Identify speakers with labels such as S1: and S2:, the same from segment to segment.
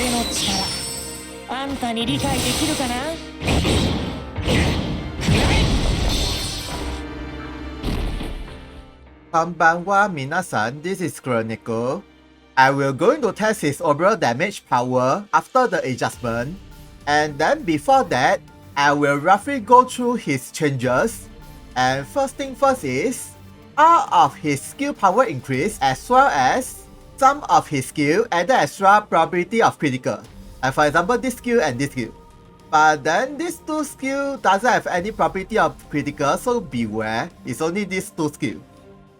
S1: 俺の力あんたに理解できるかな。
S2: Konbanwa minasan, this is Chronicle. I will going to test his overall damage power after the adjustment, and then before that, I will roughly go through his changes. And first thing first is, all of his skill power increase as well as some of his skill add extra probability of critical. And for example, this skill and this skill. But then these two skill doesn't have any probability of critical, so beware, it's only these two skill.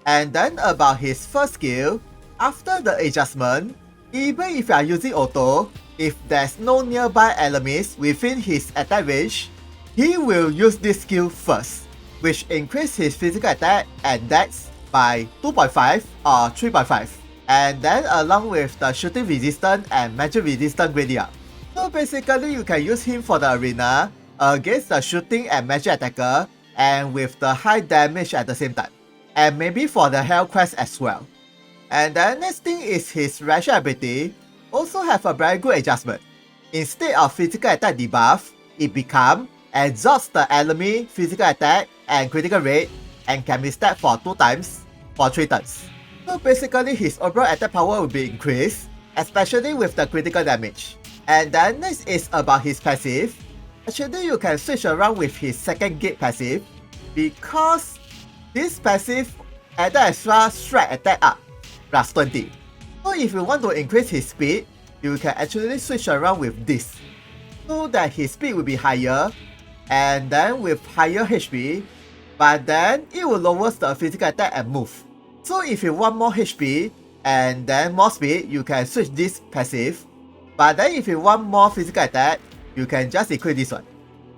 S2: And then about his first skill, after the adjustment, even if you are using auto, if there's no nearby enemies within his attack range, he will use this skill first, which increases his physical attack and dex by 2.5 or 3.5, and then along with the shooting resistance and magic resistance gradient. So basically you can use him for the arena against the shooting and magic attacker and with the high damage at the same time, and maybe for the health quest as well. And the next thing is his ration ability also have a very good adjustment. Instead of physical attack debuff, it become exhausts the enemy physical attack and critical rate and can be stacked for 2 times for 3 turns. So basically his overall attack power will be increased, especially with the critical damage. And then next is about his passive. Actually you can switch around with his second gate passive because this passive add extra strike attack up plus 20. So if you want to increase his speed, you can actually switch around with this, so that his speed will be higher and then with higher HP, but then it will lower the physical attack and move. So if you want more HP and then more speed, you can switch this passive, but then if you want more physical attack, you can just equip this one.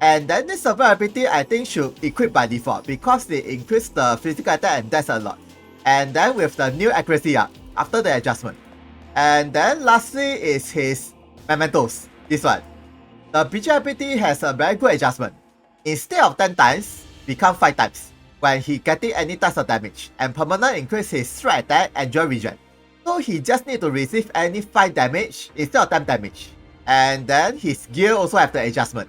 S2: And then this survival ability I think should equip by default because they increase the physical attack and dex a lot. And then with the new accuracy up after the adjustment. And then lastly is his mementos, this one. The BG ability has a very good adjustment. Instead of 10 times, become 5 times when he getting any types of damage, and permanent increase his strike attack and joy regen. So he just need to receive any 5 damage instead of 10 damage. And then his gear also have the adjustment.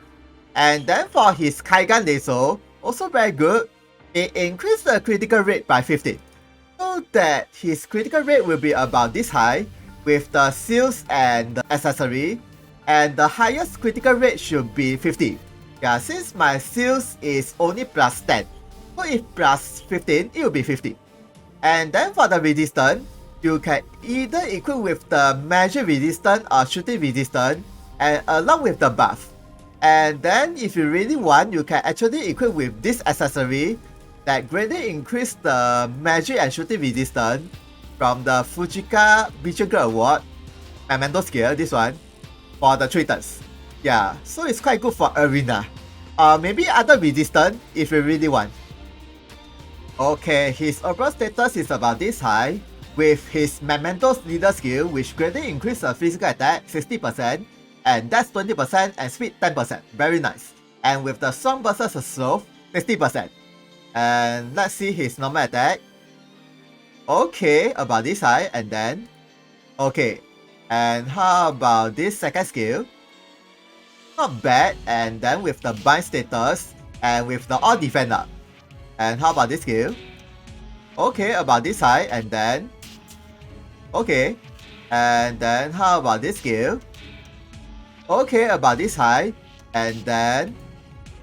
S2: And then for his Kaigan laser, also very good, it increased the critical rate by 50. So that his critical rate will be about this high with the seals and the accessory, and the highest critical rate should be 50. Yeah, since my seals is only plus 10, so if plus 15, it will be 50. And then for the resistance, you can either equip with the magic resistance or shooting resistance, and along with the buff. And then if you really want, you can actually equip with this accessory that greatly increase the magic and shooting resistance from the Fujika Vision Award Memento skill, this one, for the 3 turns. Yeah, so it's quite good for arena. Maybe other resistance if you really want. Okay, his overall status is about this high, with his Mementos leader skill which greatly increase the physical attack 60%, and dex 20% and speed 10%. Very nice. And with the strong versus slow 60%. And let's see his normal attack. Okay, about this high, and then okay. And how about this second skill? Not bad. And then with the bind status and with the all defender. And how about this skill? Okay, about this high, and then okay. And then how about this skill? Okay, about this high, and then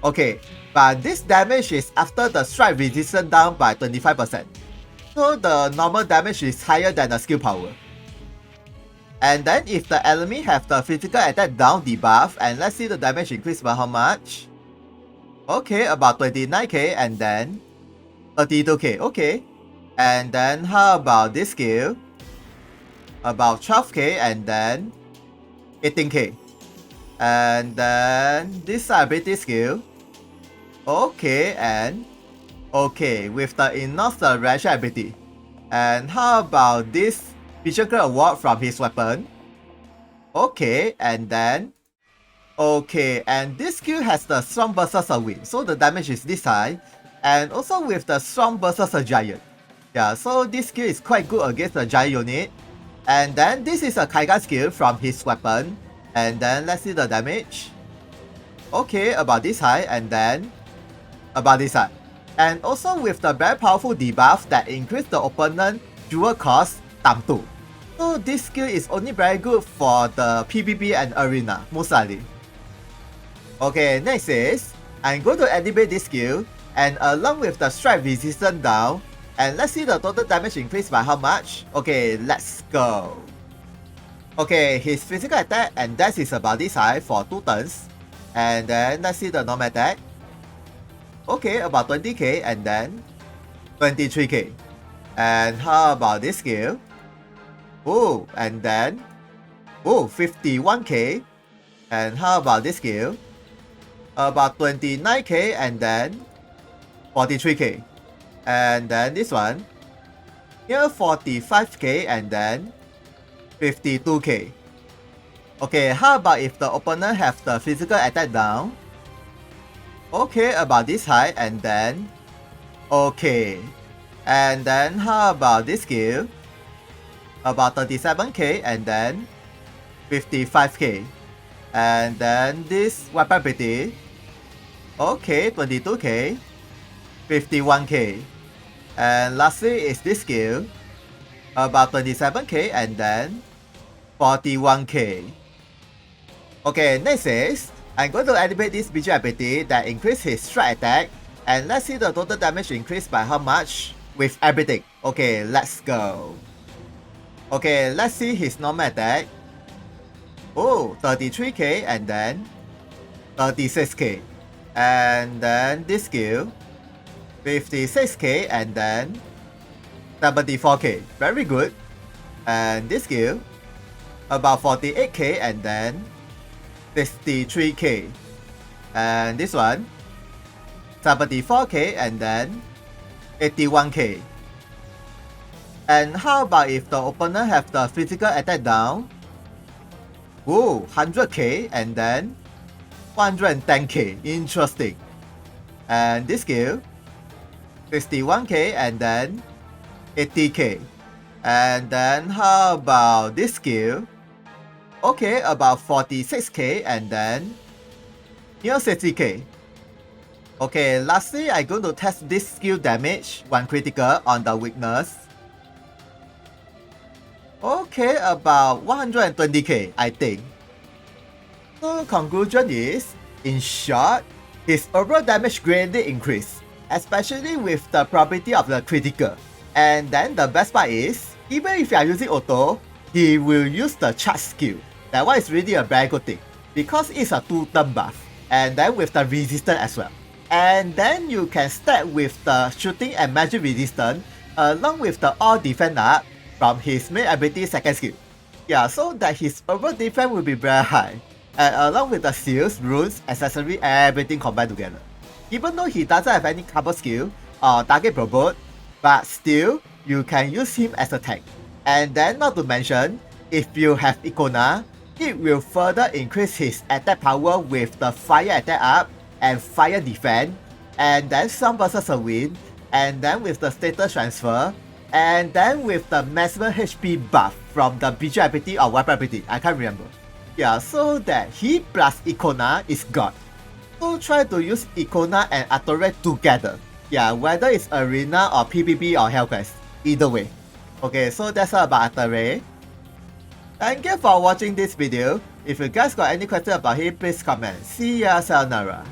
S2: okay. But this damage is after the strike resistance down by 25%. So the normal damage is higher than the skill power. And then if the enemy have the physical attack down debuff, and let's see the damage increase by how much. Okay, about 29k, and then 32k, okay. And then how about this skill? About 12k, and then 18k. And then this ability skill. Okay, and okay, with the enough the ration ability. And how about this Physical Award from his weapon? Okay, and then okay, and this skill has the strong versus a win, so the damage is this high, and also with the strong versus a giant. Yeah, so this skill is quite good against the giant unit. And then this is a Kaigan skill from his weapon, And then let's see the damage. Okay, about this high, and then about this high. And also with the very powerful debuff that increase the opponent dual cost times 2. So this skill is only very good for the PvP and arena, most likely. Okay, next is, I'm going to activate this skill, and along with the strike resistance down, and let's see the total damage increase by how much. Okay, let's go. Okay, his physical attack and dex is about this high for 2 turns. And then let's see the normal attack. Okay, about 20k and then 23k. And how about this skill? Oh, and then 51k. And how about this skill? About 29k and then 43k. And then this one, here 45k and then 52k. Okay, how about if the opponent have the physical attack down? Okay, about this high and then okay. And then how about this skill? About 37k and then 55k. And then this weapon ability. Okay, 22k, 51k. And lastly is this skill. About 27k and then 41k. Okay, next is, I'm going to activate this BG ability that increase his strike attack. And let's see the total damage increase by how much with everything. Okay, let's go. Okay, let's see his normal attack. Oh, 33k and then 36k. And then this skill, 56k and then 74k. Very good. And this skill, about 48k and then 63k. And this one, 74k and then 81k. And how about if the opponent have the physical attack down? Ooh, 100k and then 110k. Interesting. And this skill, 61k and then 80k. And then how about this skill? Okay, about 46k and then near 60k. Okay, lastly, I'm going to test this skill damage when critical on the weakness. Okay, about 120k, I think. So conclusion is, in short, his overall damage greatly increased, especially with the probability of the critical. And then the best part is, even if you are using auto, he will use the charge skill. That one is really a very good thing, because it's a 2-turn buff, and then with the resistance as well. And then you can stack with the shooting and magic resistance, along with the all defense up from his main ability second skill. Yeah, so that his overall defense will be very high, and along with the seals, runes, accessory, everything combined together. Even though he doesn't have any cover skill or target promote, but still, you can use him as a tank. And then not to mention, if you have Icona, it will further increase his attack power with the fire attack up and fire defense, and then some versus a win, and then with the status transfer, and then with the maximum HP buff from the BG ability or weapon ability, I can't remember. Yeah, so that he plus Icona is God. So try to use Icona and Adaleigh together. Yeah, whether it's arena or PvP or Hellquest, either way. Okay, so that's all about Adaleigh. Thank you for watching this video. If you guys got any question about him, please comment. See ya, sayonara.